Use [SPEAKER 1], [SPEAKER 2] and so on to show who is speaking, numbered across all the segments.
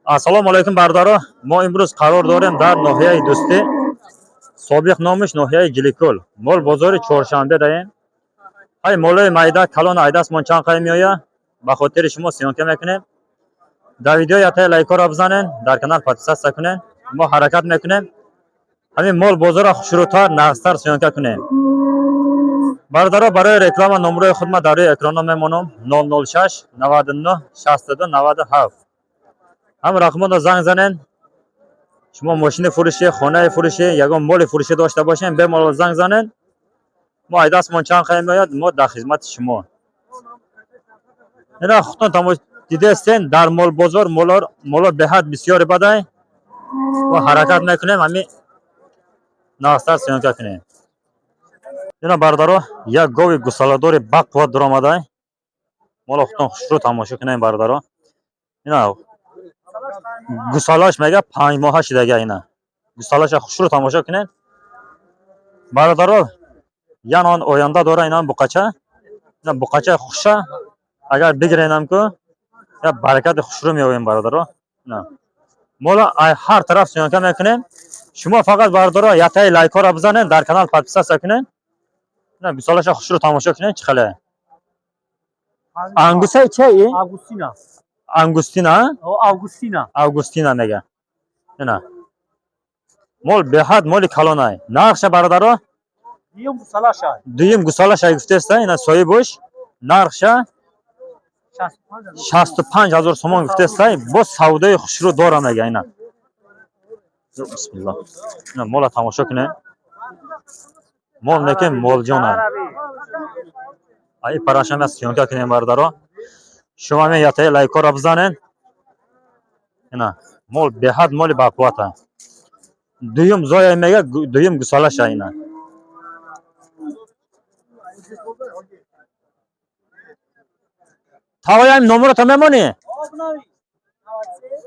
[SPEAKER 1] Assalomu alaykum bardaro. Mo imroz qaror dorem dar nohiyai Do'sti, sobiq nomish nohiyai Gilikol, mol bozori Chorshanbe dayin. Hay molay mayda kalon aydas monchang qaymiyoya. Ba xotiri shimo syonka mekunем. Dar video yatay лайкор бзанен, дар канал подписаться кунен. Мо ҳаракат мекунем. Ҳамин мол бозора хушрутар, нағзтар syonka кунем. Бардаро барои реклама номрои худма дар рӯи экрано мемонам 006 99 62 97. ҳам рақамро занг занен. شما ماشین فروشی، خانه فروشی، یگان مال فروشی داشته باشین بمال زنگ زنن. ما ایداستمان چند خیلی میاد ما در خدمت شما. اینا خودتون تماشا دیده هستین در مال بازار مالار به حد بسیار بده و حرکت نکنیم همین ناستر سیانکه کنیم. اینا بردارو یک گاوی گوساله‌دار بقوت درآمده. مال خودتون خوش رو تماشا کنیم بردارو. اینا گوسالاش میگه 5 ماه شدگی اینا. گوسالاش خوش رو تماشا کنین. برادرو یان آینده داره اینا بقچه. اینا بقچه خوشه. اگر بگیرینم که یا برکت خوش رو میویم برادرو. نه. مولا هر طرف سیانکه میکنیم. شما فقط برادرو یتای لایک رو بزنین در کانال پادپیسا کنین. نه گوسالاش خوش رو تماشا کنین چخله. انگوسه چه ای؟
[SPEAKER 2] آگوستینا.
[SPEAKER 1] آگوستینا میگه. نه. مال به حد مال کلانای. نرخش برادرو دویم گوسالاش گفته است اینا سایه باش. نرخش 65000 سومان گفته است. با سودای خوشرو داره میگه اینا. بسم الله. نه مال تماشا کنه. مال نکه مال جانه. ای پراشم است سیانکه کنیم برادرو. شما می یاتای لایک رو بزنین. اینا مال به حد مال باقوته. دویم زای میگه دویم گوسالاش اینا. تاوایم نمبر تو میمونی؟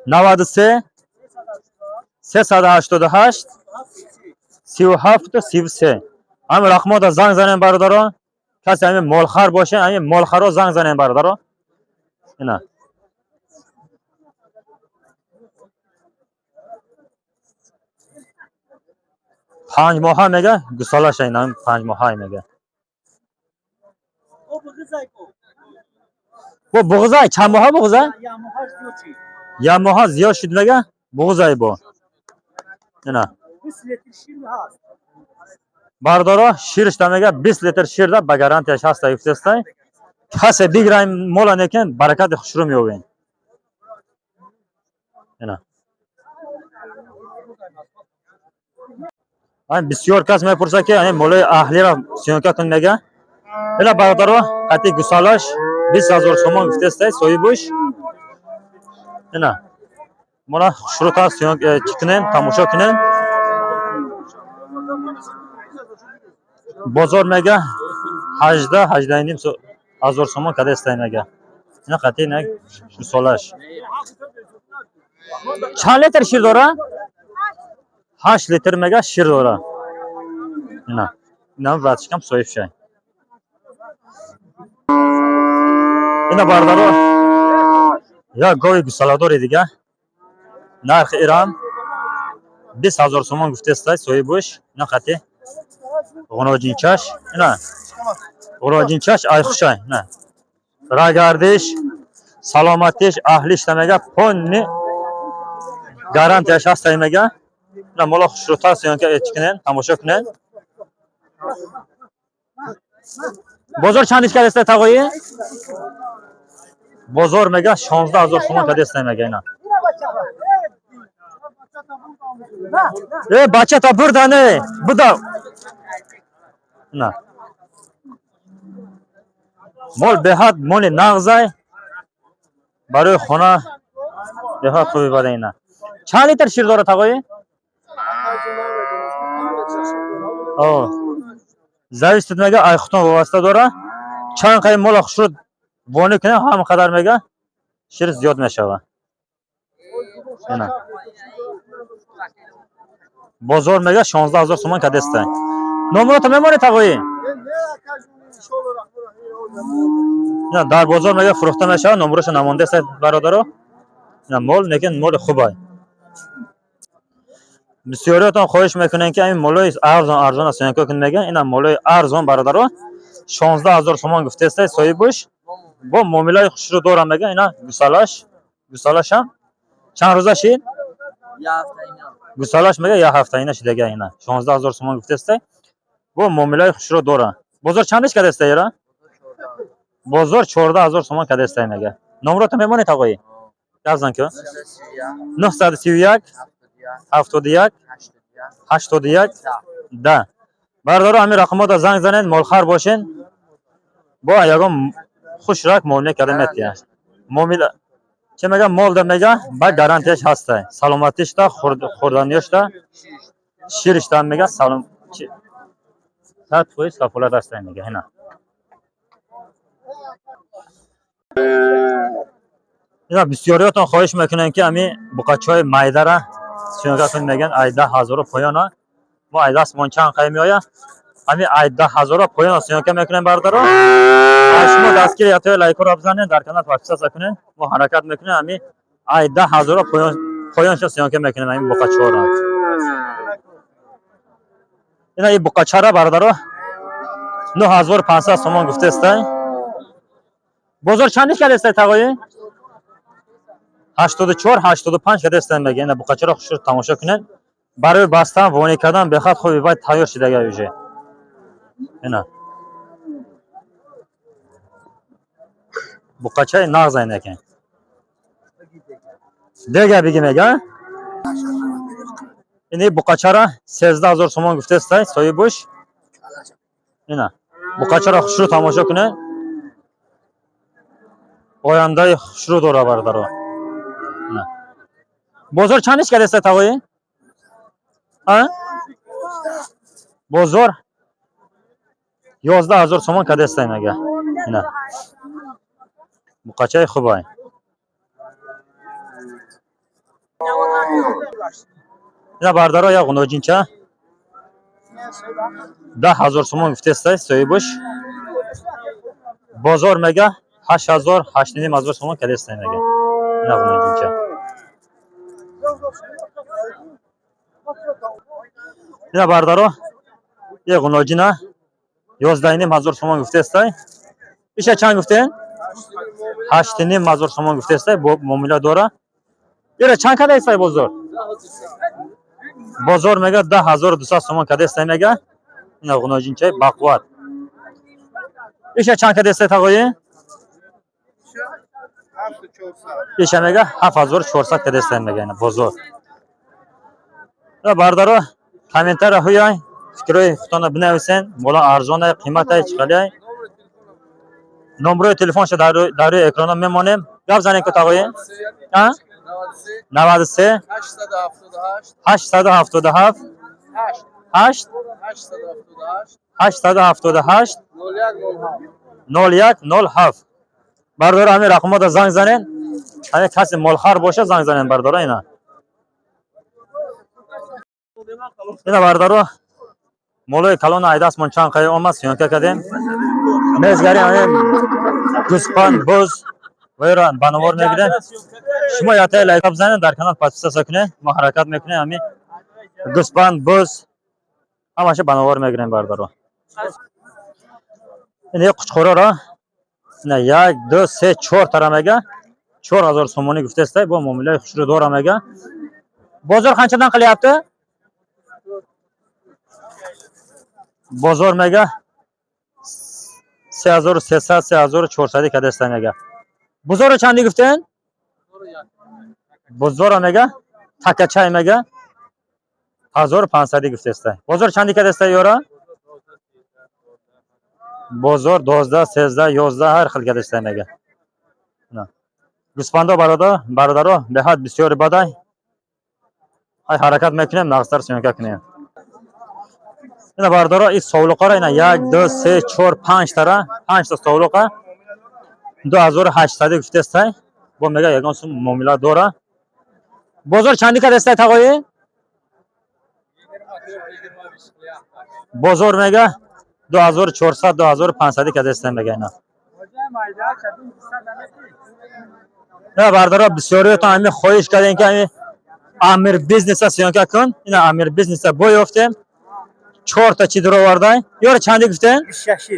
[SPEAKER 1] 93 388 37 33. همین رقم رو زنگ زنیم برادران. کسی همین مالخر باشه همین مالخر رو زنگ زنیم برادران. اینا 5 ماه میگه گوسالاش اینا 5 ماه میگه. با بغضای چند ماه بغضای؟ یا ماه زیاد شد میگه بغضای با. اینا
[SPEAKER 2] 20 لیتر شیر هست.
[SPEAKER 1] باردارا شیرش تا میگه 20 لیتر شیر ده به گارانتیش هست ایفتسته. کسی بگیریم مولا نکن برکت خوش رو میوین. اینا این بسیار کس میپرسه که این مولای اهلی را سیانکه کن میگه. اینا باردارا قطعی گوسالاش 20000 سومان گفته است صاحبش. اینا مولا شروع سیانکه چکنن تماشا کنن. بازار میگه 18 سومان کده است میگه. اینا قطعی نه گوسالاش. چند لیتر شیر داره؟ 8 لیتر میگه شیر داره. اینا بعدش کم صاحب شه. اینا باردارو یا گاوی گوساله‌دار دیگه. نرخ ایران 20000 سومان گفته است صاحبش. اینا قطعی غناجینچش. اینا غناجینچش ای خوشه. نه راگردش سلامتیش اهلیش میگه پون گارانتیش هست میگه. نه مولا خوشروتر سیانکه چکنن تماشا کنن. بازار چندش کرده است تقوی؟ بازار میگه 16000 سومان کرده است میگه. اینا بچه تا بردانه بدا. نه مال به حد مال نغزای برای خونه به حد خوبی بده. اینا چند لیتر شیر داره تقوی؟ زویست میگه ای خودتون وابسته داره. چند قیم مال خوش رو وانه کنه هم قدر میگه شیر زیاد میشوه. اینا بازار میگه 16000 سومان کده است. نمرات میمونه تقوی؟ نه در بازار میگه فروخته میشه نمرش نمونده است برادرو. اینا مال لیکن مال خوبه. بسیاریتان خواهش میکنن که این مولای ارزان است که میگن اینا مولای ارزان برادرها 16000 تومان گفته است صاحبش با معامله خوش رو دارم میگن اینا گوسالاش هم چند روزه شید
[SPEAKER 2] یه هفته اینا
[SPEAKER 1] گوسالاش میگه یه هفته اینا شده دیگه اینا 16000 تومان گفته است با معامله خوش رو داره. بازار چندش کرده است ایرا بازار 14000 تومان کرده است میگه. نمرات میمونه تقوی گفتن که 931 71 81 10 بردارو همین رقمات زنگ زنید مالخر باشین با یگان خوش رک معامله کرده میتیه معامله چه میگه مال ده میگه با گارانتیش هسته سلامتیش تا خوردنیش تا شیرش تا میگه سلام صد فویس کفالت هسته میگه اینا اینا بسیاریاتون خواهش میکنن که همین بقاچای مایده را سیونگاتون میگن ای 10000 پایانا ما ای دست من چند قیمی آیا همین ای 10000 پایانا سیونگه میکنن بردارو شما دستگیر یا تو لایک رو بزنید در کانال پاکستان کنین ما حرکت میکنیم همین ای 10000 پایانش سیونگه میکنن همین بقاچا را اینا این بقاچا را بردارو 9500 تومان گفته است بازار چندش کرده است تقوی 84 85 کرده است میگه اینا بقاچا را خوش تماشا کنین برای بستن وانی کردن بخاطر خوبی باید تیار شده گویجه اینا بقاچای نغز اینه که دیگه بگی میگه این بقاچا را 13000 تومان گفته است صاحبش اینا بقاچا را خوش رو تماشا کنه آینده خوش رو داره بردارو اینا بازار چندش کرده است تقوی ها بازار 11000 تومان کرده است میگه اینا بقاچای خوبه اینا بردارو یا غنوجینچه 10000 تومان گفته است صاحبش بازار میگه 8000 8500 تومان کرده است میگه اینا غنوجینچه اینا بردارو یه غنوجینه 11500 تومان گفته است ایش چند گفته 8500 تومان گفته است با معامله داره اینا چند کرده است بازار میگه 10200 تومان کرده است میگه اینا غنوجینچه بقوات ایش چند کرده است تقوی ایش میگه 7400 کرده است میگه اینا بازار بردارو کامنتر هویای فکرای خودتان بنویسین مولا ارزانه قیمت چقدره نمره تلفنش در اکران میمونیم گپ زنید که تقوی 93 877 8 878 0107 بردار همین رقمات زنگ زنین همین کسی مالخر باشه زنگ زنین بردار اینا بردارو مولای کلان ایداس من چند قای آمد سیونکه کردیم میزگری همین گوسپند بوز ویران بانوار میگیرن شما یا تا لایک بزنین در کانال پاتیسا کنین ما حرکت میکنیم همین گوسپند بوز همشه بانوار میگیرن بردارو این یک قچخورا را نه 1 2 3 4 تا میگه 4000 تومانی گفته است با معامله خوش رو داره میگه بازار قanchadan qilyapti بازار میگه 3300 3400 کرده است میگه بازار چندی گفتن بازار میگه تکچه میگه 1500 گفته است بازار چندی کرده است یارا بازار 12 13 11 هر خیلی کرده است میگه نه گوسفندا برادر به حد بسیار بدای های حرکت میکنیم نقصر سیونکه کنیم اینا برادر این سوالقا را اینا 1 2 3 4 5 تا 5 تا سوالقا 2800 گفته است با میگه یگان سوم معامله داره بازار چندی کرده است تقوی بازار میگه 2400 2500 کرده است میگه اینا نه بردارا بسیاری تا همین خواهش کردین که همین امیر بیزنس سیانکا کن. اینا امیر بیزنس بایفتیم. 4 تا چی درو ورده؟ یار چندی گفتن؟
[SPEAKER 2] 26.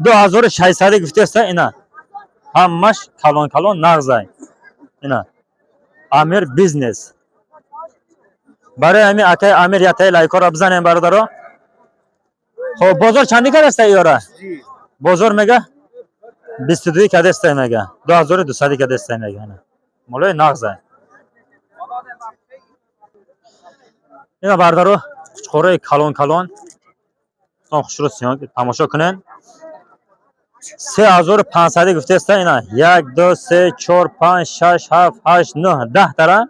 [SPEAKER 1] 2600 گفته است اینا. همش کلان کلان نغزه. اینا امیر بیزنس. برای همین اکای امیر یا تای لایک را بزنیم بردارا. خب بازار چندی کرده است یارا؟ بازار میگه 22 کده است میگه. 2200 کده است میگه. مولای نغزه. اینا بردارو قچقوره کلان کلان. خوشرو سیان تماشا کنین. 3500 گفته است اینا. 1 2 3 4 5 6 7 8 9 10 تا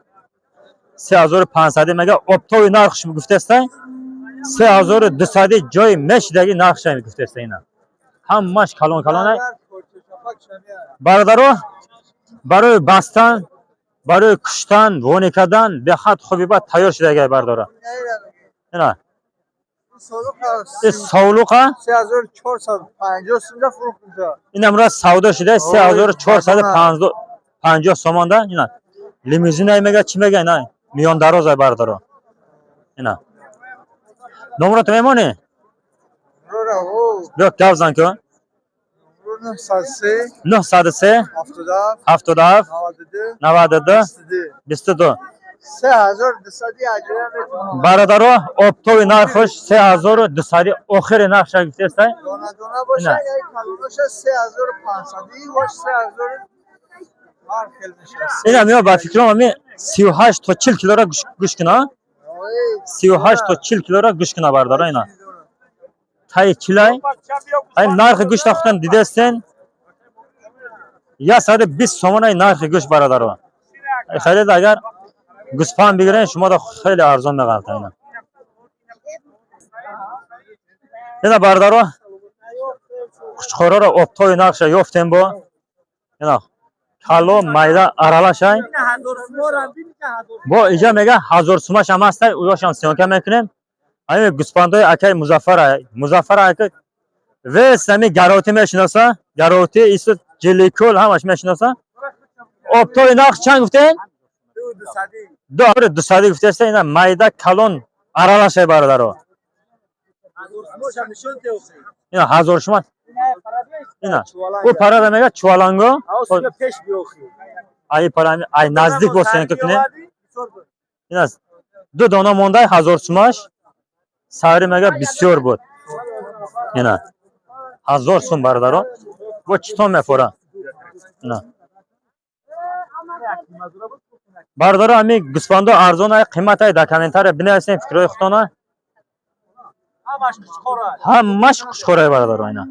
[SPEAKER 1] 3500 میگه. اپتوی نرخش گفته است 3200 جای مشدگی نرخش گفته است اینا. همش کلان کلانه. برادرو برای بستن برای کشتن وانی کردن به خط خوبی با تیار شده برادرو. اینا ساولوقا
[SPEAKER 2] 3450 سوم فروخته.
[SPEAKER 1] این امروز سودا شده 3450 سومان ده. اینا لیموزین میگه چی میگه اینا میان دراز برادرو. اینا نمرات میمونی بیا گپ زن کن. 903 77 92 22
[SPEAKER 2] 3200
[SPEAKER 1] برادرو اپتوی نرخش 3200 آخر نرخش گفته است.
[SPEAKER 2] دونه باشه یا کلونش 3500 باشه 3000 هر خیلی میشه.
[SPEAKER 1] اینا میاد با فکرم می 38 تا 40 کیلو را گوش کنه. 38 تا 40 کیلو را گوش کنه برادر اینا. تای کیلای این نرخ گوشت اختن دیده استن 120 تومان این نرخ گوشت برادر. خیلی اگر گوسفند بگیرین شما دا خیلی ارزان میگن اینا. اینا برادر خوشخورا را اپتوی نرخش یافتیم با اینا کالو مایدا ارالاشای با اینجا میگه 1000 سومش هم هست. اویاشم سیانکه میکنیم. همین گوسفندای اکای مظفر اکای و سمی گراوتی میشناسه. گراوتی ایست جلیکول همش میشناسه. اپتوی نرخ چند گفتین؟ 200 گفته است. اینا مایدا کالون ارالاشای برادر. اینا 1000 شما اینا او پرا میگه چوالانگو ای پرا ای نزدیک واسه کنه. اینا 2 دانه مونده 1000 سومش سعر میگه بسیار بود. اینا 1000 سوم برادر و چطور میخوره. اینا برادر امی گوسفندو ارزان قیمت های در کامنتار بنویسین فکرای خودتون. همش خوشخوره برادر اینا.